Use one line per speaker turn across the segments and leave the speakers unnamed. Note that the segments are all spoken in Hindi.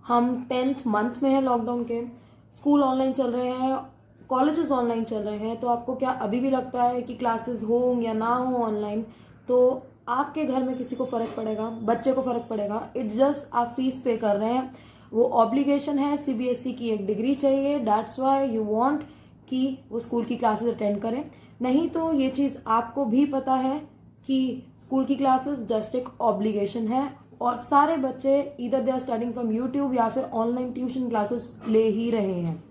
हम 10th मंथ में है लॉकडाउन के, स्कूल ऑनलाइन चल रहे हैं, कॉलेजेस ऑनलाइन चल रहे हैं, तो आपको क्या अभी भी लगता है कि क्लासेस हो या ना हो ऑनलाइन तो आपके घर में किसी को फर्क पड़ेगा, बच्चे को फर्क पड़ेगा? इट्स जस्ट आप फीस पे कर रहे हैं, वो ऑब्लिगेशन है, सीबीएसई की एक डिग्री चाहिए, दैट्स वाई यू वांट कि वो स्कूल की क्लासेस अटेंड करें। नहीं तो ये चीज आपको भी पता है कि स्कूल की क्लासेस जस्ट एक ऑब्लिगेशन है और सारे बच्चे इधर they are studying from YouTube या फिर ऑनलाइन ट्यूशन क्लासेस ले ही रहे हैं।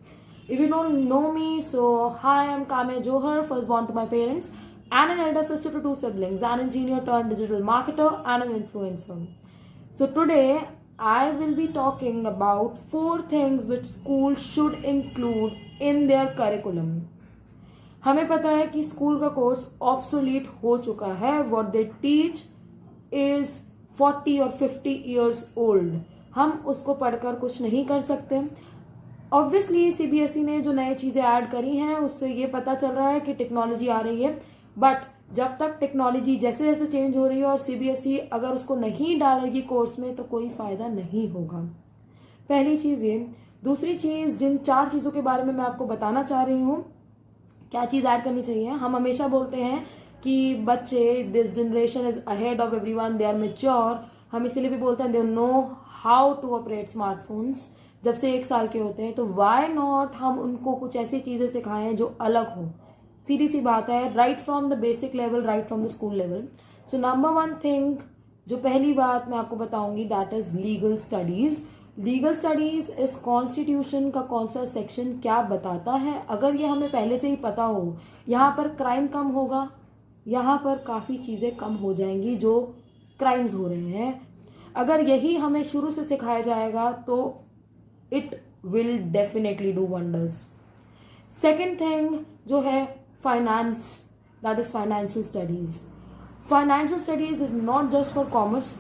If you don't know me, so hi, I'm Kamya Johar, firstborn to my parents, and an elder sister to 2 siblings, an engineer turned digital marketer, and an influencer. So today, I will be talking about 4 things which schools should include in their curriculum. हमें पता है कि स्कूल का कोर्स ऑब्सोलीट हो चुका है. What they teach is 40 और 50 years old. हम उसको पढ़कर कुछ नहीं कर सकते. ऑब्वियसली सीबीएसई ने जो नई चीजें ऐड करी हैं उससे ये पता चल रहा है कि टेक्नोलॉजी आ रही है, बट जब तक टेक्नोलॉजी जैसे जैसे चेंज हो रही है और सीबीएसई अगर उसको नहीं डालेगी कोर्स में तो कोई फायदा नहीं होगा. पहली चीज ये. दूसरी चीज, जिन 4 चीजों के बारे में मैं आपको बताना चाह रही हूँ, क्या चीज ऐड करनी चाहिए. हम हमेशा बोलते हैं कि बच्चे, this generation is ahead of everyone, they are mature. हम इसीलिए भी बोलते हैं they know how to operate smartphones जब से 1 साल के होते हैं. तो वाई नॉट हम उनको कुछ ऐसी चीजें सिखाएं जो अलग हो. सीधी सी बात है, right from the basic level, right from the school level. So number 1 thing, जो पहली बात मैं आपको बताऊंगी, that is legal studies. Legal studies इस कॉन्स्टिट्यूशन का कौन सा सेक्शन क्या बताता है, अगर ये हमें पहले से ही पता हो, यहाँ पर क्राइम कम होगा, यहाँ पर काफी चीजें कम हो जाएंगी जो क्राइम्स हो रहे हैं. अगर यही हमें शुरू से सिखाया जाएगा तो it will definitely do wonders. Second thing जो है finance, that is financial studies. Financial studies is not just for commerce.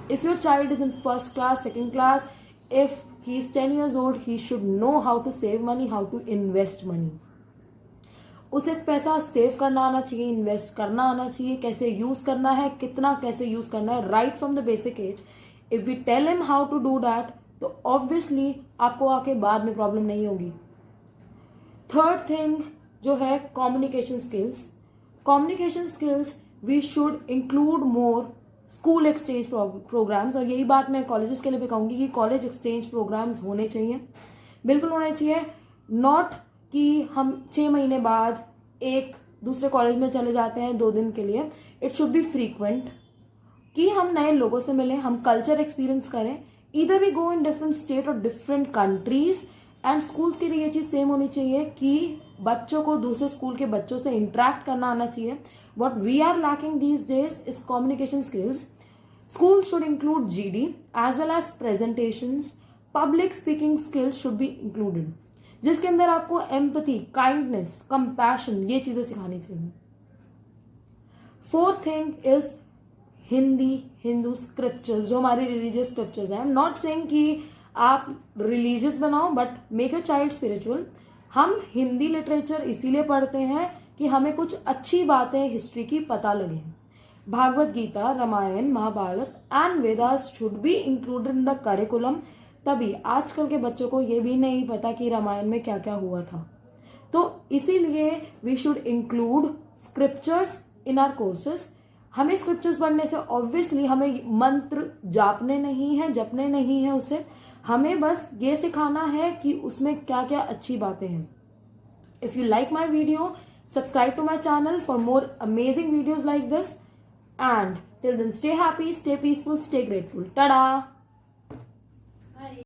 If your child is in first class, second class, if he is 10 years old, he should know how to save money, how to invest money. उसे पैसा सेव करना आना चाहिए, इन्वेस्ट करना आना चाहिए, कैसे यूज करना है, कितना कैसे यूज करना है, right from the basic age. If we tell him how to do that तो ऑब्वियसली आपको आके बाद में प्रॉब्लम नहीं होगी. थर्ड थिंग जो है communication skills. Communication skills we should include more school exchange programmes. और यही बात मैं कॉलेजेस के लिए भी कहूंगी कि कॉलेज एक्सचेंज प्रोग्राम्स होने चाहिए, बिल्कुल होने चाहिए. नॉट कि हम 6 महीने बाद एक दूसरे कॉलेज में चले जाते हैं 2 दिन के लिए. इट शुड बी फ्रीक्वेंट कि हम नए लोगों से मिलें, हम कल्चर एक्सपीरियंस करें. Either we go in different state or different countries, and schools के लिए ये चीज सेम होनी चाहिए कि बच्चों को दूसरे स्कूल के बच्चों से इंटरेक्ट करना आना चाहिए. What we are lacking these days is communication skills. Schools should include GD as well as presentations. Public speaking skills should be included, जिसके अंदर आपको empathy, kindness, compassion ये चीजें सिखानी चाहिए. Fourth thing is Hindu scriptures, जो हमारे रिलीजियस स्क्रिप्चर्स हैं. आई एम नॉट सेइंग कि आप रिलीजियस बनाओ, but make your child spiritual. हम हिंदी लिटरेचर इसीलिए पढ़ते हैं कि हमें कुछ अच्छी बातें हिस्ट्री की पता लगे. Bhagavad Gita, Ramayana, Mahabharata and Vedas should be included in the curriculum. तभी आजकल के बच्चों को ये भी नहीं पता कि रामायण में क्या क्या हुआ था. तो इसीलिए we should include scriptures in our courses. हमें स्क्रिप्चर्स पढ़ने से ऑब्वियसली हमें मंत्र जपने नहीं है उसे. हमें बस ये सिखाना है कि उसमें क्या क्या अच्छी बातें हैं. If you like my video, subscribe to my channel for more amazing videos like this. And till then, stay happy, stay peaceful, stay grateful. Tata.